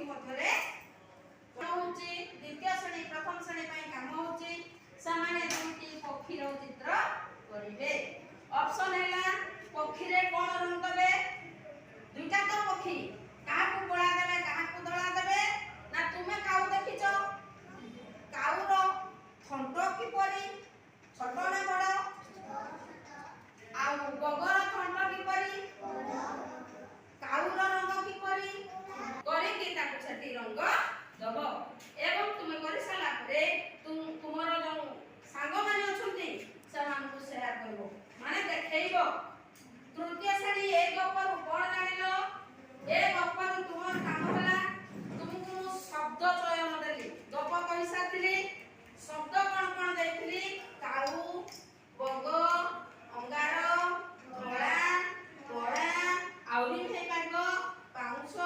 ମଧ୍ୟରେ होउची द्वितीय श्रेणी प्रथम श्रेणी ପାଇଁ କାମ होउची ସେମାନେ ଦୁଇଟି ପକ୍ଷୀର ଚିତ୍ର କରିବେ। ऑप्शन हैला पक्षी रे कोन रंग देबे दुईटा तो पक्षी काहाकू कळा देबे काहाकू धळा देबे ना तुमे काऊ देखिছো काऊर थंट की परी छोट ना बड़ आ बगर थंट की परी काऊर रंग की परी करी की ताकू छटी रंग दब एवं तुमे करि साला परे तुमर जो सांग माने अछंती समान को शेयर करबो माने देखैबो तृतीय श्रेणी ए गपर कोन जानिलो ए गपर तुमर काम होला तुमको शब्द चयन देली गप पैसा थिली शब्द कोन देथिली काऊ बग अंगार धळा तोड़ा आउरी फे पागो पाउंस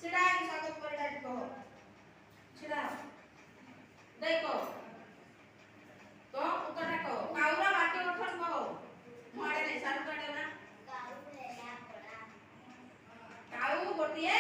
छिड़ा की स्वागत करडा कहो छिड़ा देखो तो उत्तरटा कहो काऊरा बाटे उठन कहो माडे नै सारु काटे ना काऊ गोटिए